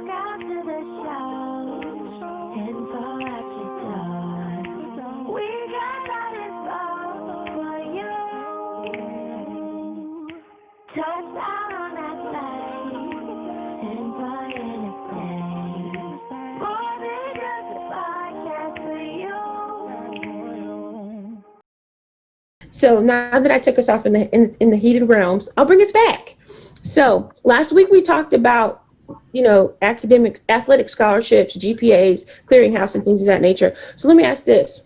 out to the show and fall at your door. We got that info for you. Touchdown on that plane and buy anything. More than just a podcast for you. So now that I took us off in the heated realms, I'll bring us back. So last week we talked about, academic athletic scholarships, GPAs, clearinghouse, and things of that nature. So let me ask this.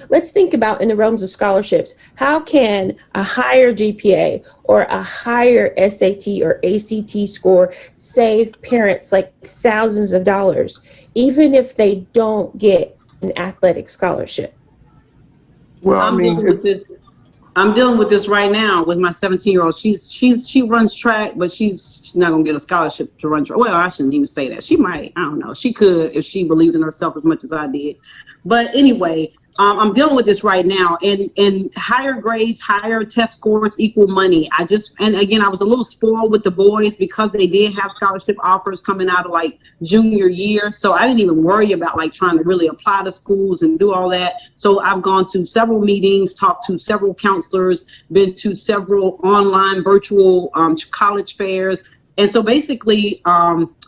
Let's think about in the realms of scholarships, how can a higher GPA or a higher SAT or ACT score save parents like thousands of dollars, even if they don't get an athletic scholarship? Well, I'm dealing with this right now with my 17-year-old. She runs track, but she's not gonna get a scholarship to run track. Well, I shouldn't even say that. She might. I don't know. She could if she believed in herself as much as I did. But anyway, I'm dealing with this right now. And higher grades, higher test scores equal money. And again, I was a little spoiled with the boys because they did have scholarship offers coming out of like junior year. So I didn't even worry about like trying to really apply to schools and do all that. So I've gone to several meetings, talked to several counselors, been to several online virtual college fairs. And so basically,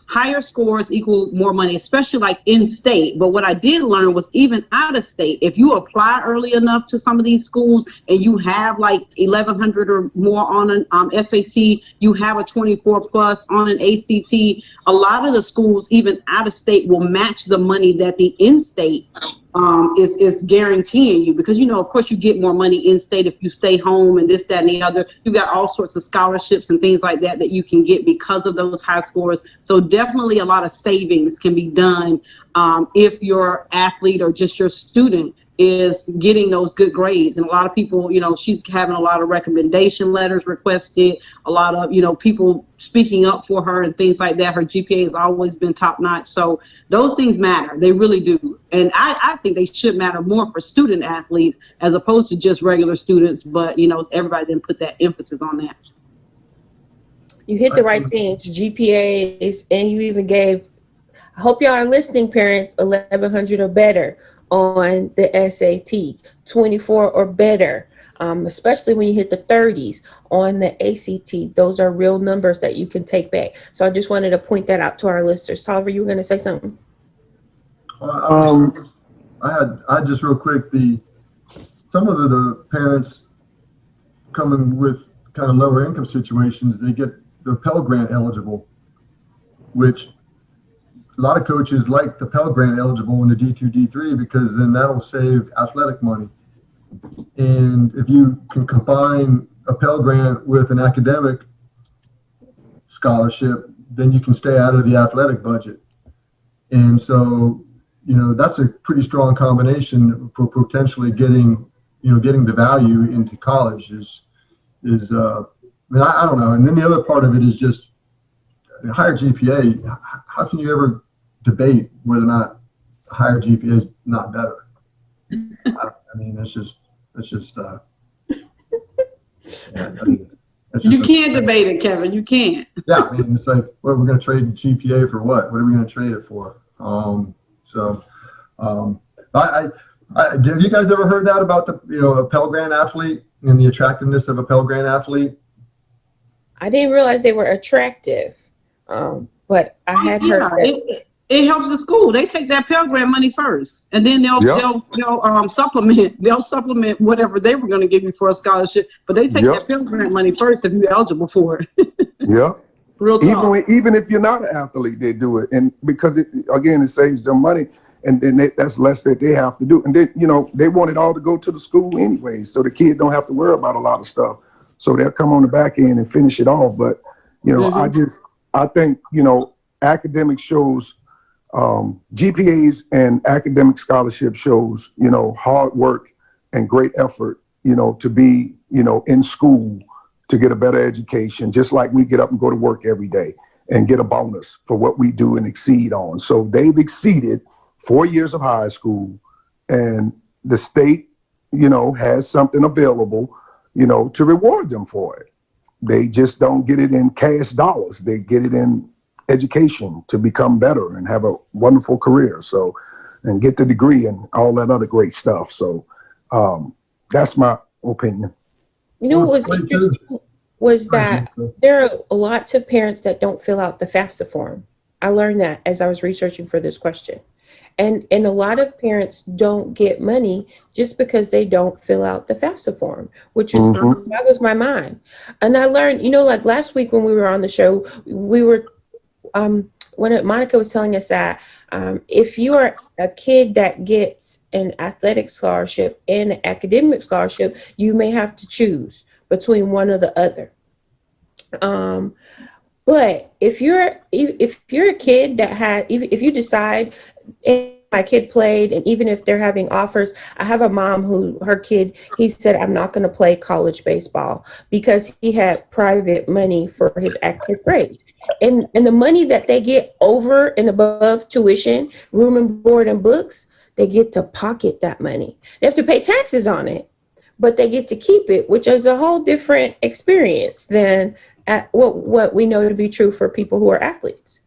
higher scores equal more money, especially like in state. But what I did learn was even out of state, if you apply early enough to some of these schools and you have like 1,100 or more on an SAT, you have a 24 plus on an ACT, a lot of the schools, even out of state, will match the money that the in-state is guaranteeing you, because of course you get more money in state if you stay home and this, that, and the other. You got all sorts of scholarships and things like that you can get because of those high scores. So definitely a lot of savings can be done if your athlete or just your student is getting those good grades. And a lot of people, she's having a lot of recommendation letters requested, a lot of, people speaking up for her and things like that. Her GPA has always been top notch. So those things matter. They really do. And I think they should matter more for student athletes as opposed to just regular students. But, everybody didn't put that emphasis on that. You hit the right things, GPAs, and you even gave, I hope y'all are listening, parents, 1,100 or better on the SAT, 24 or better, especially when you hit the 30s on the ACT. Those are real numbers that you can take back. So I just wanted to point that out to our listeners. Tolliver, you were going to say something? I just real quick, some of the parents coming with kind of lower income situations, they're Pell Grant eligible, which a lot of coaches like the Pell Grant eligible in the D2, D3, because then that'll save athletic money. And if you can combine a Pell Grant with an academic scholarship, then you can stay out of the athletic budget. And so, that's a pretty strong combination for potentially getting the value into college I don't know. And then the other part of it is just a higher GPA. How can you ever debate whether or not a higher GPA is not better? It's just you can't debate it, Kevin. You can't. Yeah, it's like, well, we're going to trade GPA for what? What are we going to trade it for? Have you guys ever heard that about a Pell Grant athlete and the attractiveness of a Pell Grant athlete? I didn't realize they were attractive, but I had heard that. It helps the school. They take that Pell Grant money first, and then they'll supplement whatever they were going to give you for a scholarship. But they take that Pell Grant money first if you're eligible for it. Yeah. Real talk. Even if you're not an athlete, they do it, and because it saves them money, and then that's less that they have to do. And then they want it all to go to the school anyway, so the kid don't have to worry about a lot of stuff. So they'll come on the back end and finish it off. But I think academic shows. GPAs and academic scholarship shows, hard work and great effort, to be, in school to get a better education, just like we get up and go to work every day and get a bonus for what we do and exceed on. So they've exceeded 4 years of high school, and the state, has something available, to reward them for it. They just don't get it in cash dollars. They get it in education to become better and have a wonderful career. So, and get the degree and all that other great stuff. So that's my opinion. You know what was interesting was that there are lots of parents that don't fill out the FAFSA form. I learned that as I was researching for this question. And a lot of parents don't get money just because they don't fill out the FAFSA form, which is that was my mind. And I learned, like last week when we were on the show, we were when Monica was telling us that if you are a kid that gets an athletic scholarship and an academic scholarship, you may have to choose between one or the other. But if you're a kid that had, if you decide, my kid played, and even if they're having offers, I have a mom who her kid, he said, I'm not going to play college baseball because he had private money for his active grades. And the money that they get over and above tuition, room and board and books, they get to pocket that money. They have to pay taxes on it, but they get to keep it, which is a whole different experience than what we know to be true for people who are athletes.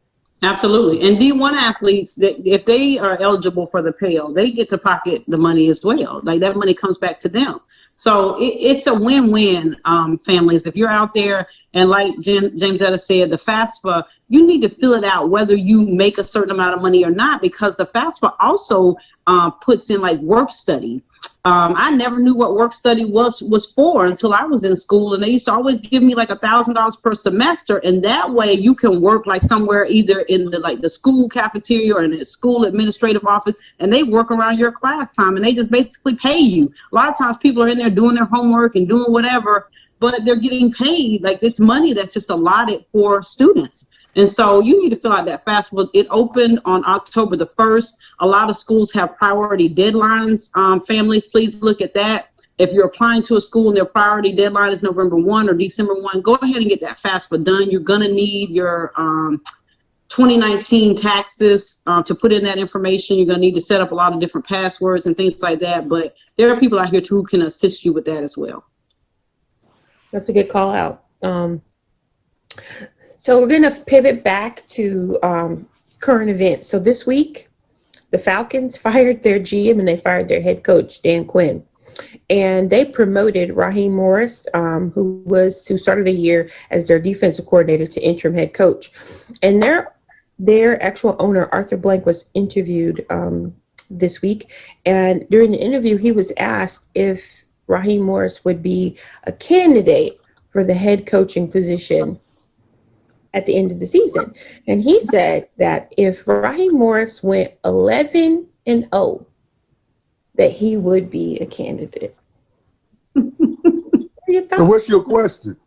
Absolutely. And D1 athletes, that if they are eligible for the Pell, they get to pocket the money as well. Like that money comes back to them. So it's a win-win, families. If you're out there and like James Etta said, the FAFSA, you need to fill it out whether you make a certain amount of money or not, because the FAFSA also puts in like work study. I never knew what work study was for until I was in school, and they used to always give me like $1,000 per semester, and that way you can work like somewhere either in the school cafeteria or in the school administrative office, and they work around your class time, and they just basically pay you. A lot of times people are in there doing their homework and doing whatever, but they're getting paid. Like it's money that's just allotted for students. And so you need to fill out that FAFSA. It opened on October the 1st. A lot of schools have priority deadlines. Families, please look at that. If you're applying to a school and their priority deadline is November 1 or December 1, go ahead and get that FAFSA done. You're going to need your 2019 taxes to put in that information. You're going to need to set up a lot of different passwords and things like that. But there are people out here too who can assist you with that as well. That's a good call out. So we're going to pivot back to current events. So this week, the Falcons fired their GM and they fired their head coach, Dan Quinn. And they promoted Raheem Morris, who started the year as their defensive coordinator, to interim head coach. And their actual owner, Arthur Blank, was interviewed this week. And during the interview, he was asked if Raheem Morris would be a candidate for the head coaching position at the end of the season. And he said that if Raheem Morris went 11-0, that he would be a candidate. So what's your question?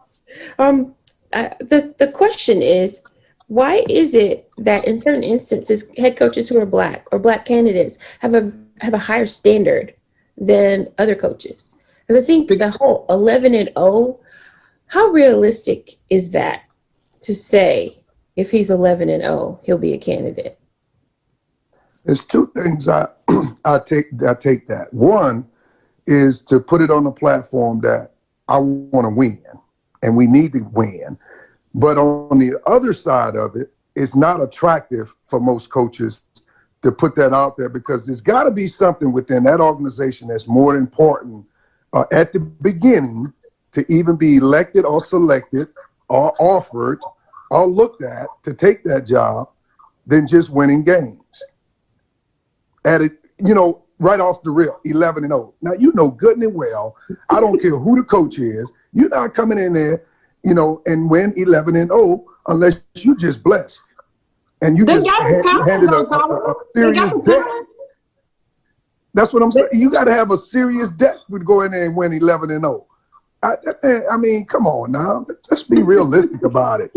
The question is, why is it that in certain instances, head coaches who are black or black candidates have a higher standard than other coaches? Because I think the whole 11-0, how realistic is that? To say if he's 11-0, he'll be a candidate? There's two things I take that. One is to put it on a platform that I want to win, and we need to win. But on the other side of it, it's not attractive for most coaches to put that out there, because there's got to be something within that organization that's more important at the beginning to even be elected or selected or offered or looked at to take that job than just winning games. At it, right off the rip, 11-0. Now, good and well, I don't care who the coach is, you're not coming in there, and win 11-0 unless you just blessed. And you just handed a serious debt. That's what I'm saying. You got to have a serious debt to go in there and win 11-0. I mean, come on now. Let's be realistic about it.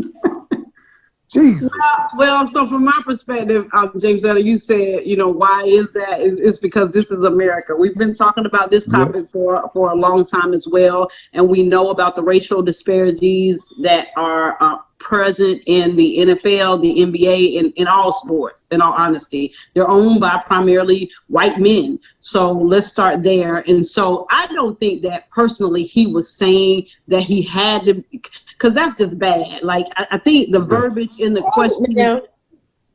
Jesus. Well, so from my perspective, James Etta, you said, why is that? It's because this is America. We've been talking about this topic for a long time as well, and we know about the racial disparities that are present in the NFL, the NBA, in all sports, in all honesty. They're owned by primarily white men. So let's start there. And so I don't think that personally he was saying that he had to, because that's just bad. Like, I think the verbiage in the question.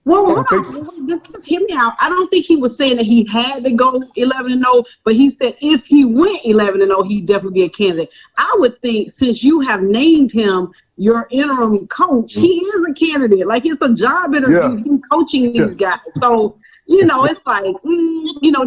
Well, hold on. Just hear me out. I don't think he was saying that he had to go 11-0, but he said if he went 11-0, he'd definitely be a candidate. I would think since you have named him your interim coach, he is a candidate. Like, it's a job interview. He's coaching these guys. So, it's like,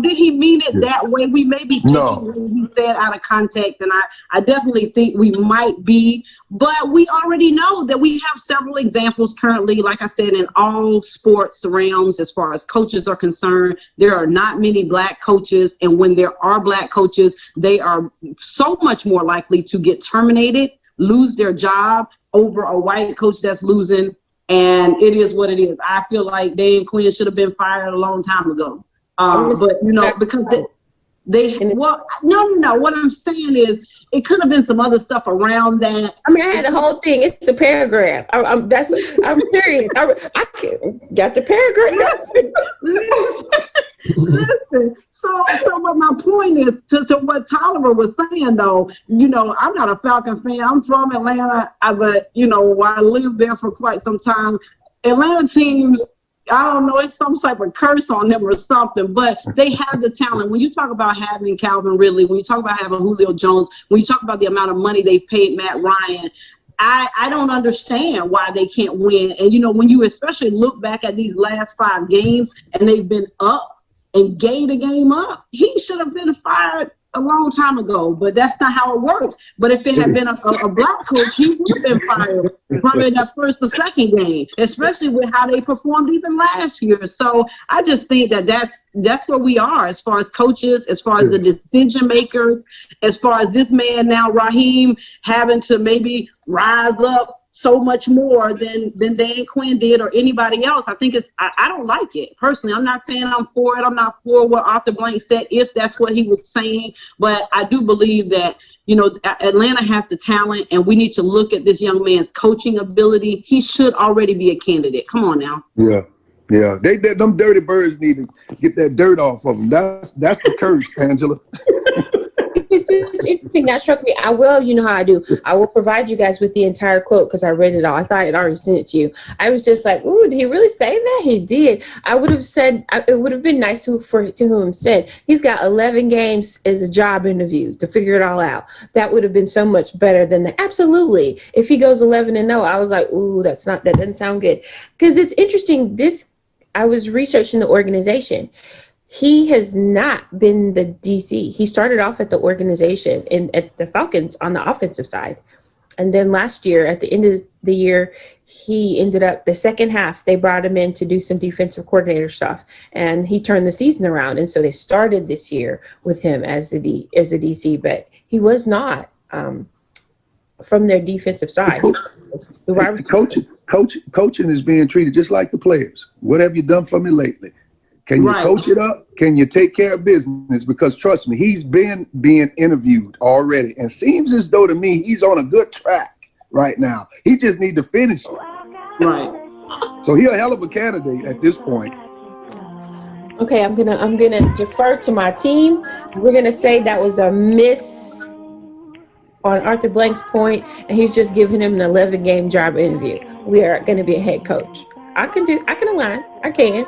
did he mean it that way? We may be taking what he said out of context, and I definitely think we might be, but we already know that we have several examples currently, like I said, in all sports realms as far as coaches are concerned. There are not many black coaches, and when there are black coaches, they are so much more likely to get terminated, lose their job over a white coach that's losing. And it is what it is. I feel like Dan Quinn should have been fired a long time ago. But, because no. What I'm saying is it could have been some other stuff around that. I mean, I had the whole thing. It's a paragraph. I'm serious. I got the paragraph. Listen. So what my point is to what Tolliver was saying, though, I'm not a Falcon fan. I'm from Atlanta, but I lived there for quite some time. Atlanta teams, I don't know, it's some type of curse on them or something, but they have the talent. When you talk about having Calvin Ridley, when you talk about having Julio Jones, when you talk about the amount of money they've paid Matt Ryan, I don't understand why they can't win. And, when you especially look back at these last 5 games and they've been up and gave the game up, he should have been fired a long time ago, but that's not how it works. But if it had been a black coach, he would have been fired probably in that first or second game, especially with how they performed even last year. So I just think that that's where we are as far as coaches, as far as the decision makers, as far as this man now, Raheem, having to maybe rise up so much more than Dan Quinn did or anybody else. I think I don't like it personally. I'm not saying I'm for it. I'm not for what Arthur Blank said, if that's what he was saying. But I do believe that, Atlanta has the talent, and we need to look at this young man's coaching ability. He should already be a candidate. Come on now. Yeah. Them dirty birds need to get that dirt off of them. That's the curse, Angela. It's just interesting. That struck me. I will, how I do. I will provide you guys with the entire quote because I read it all. I thought I'd already sent it to you. I was just like, ooh, did he really say that? He did. I would have said, it would have been nice to whom said, he's got 11 games as a job interview to figure it all out. That would have been so much better than that. Absolutely. If he goes 11-0, I was like, ooh, that doesn't sound good. Because it's interesting. I was researching the organization. He has not been the DC. He started off at the organization at the Falcons on the offensive side. And then last year, at the end of the year, he ended up the second half. They brought him in to do some defensive coordinator stuff, and he turned the season around. And so they started this year with him as the DC, but he was not from their defensive side. Coaching is being treated just like the players. What have you done for me lately? Can you coach it up? Can you take care of business? Because trust me, he's been being interviewed already, and seems as though to me he's on a good track right now. He just need to finish it. Right. So he's a hell of a candidate at this point. Okay, I'm gonna defer to my team. We're gonna say that was a miss on Arthur Blank's point, and he's just giving him an 11-game job interview. We are gonna be a head coach. I can align. I can.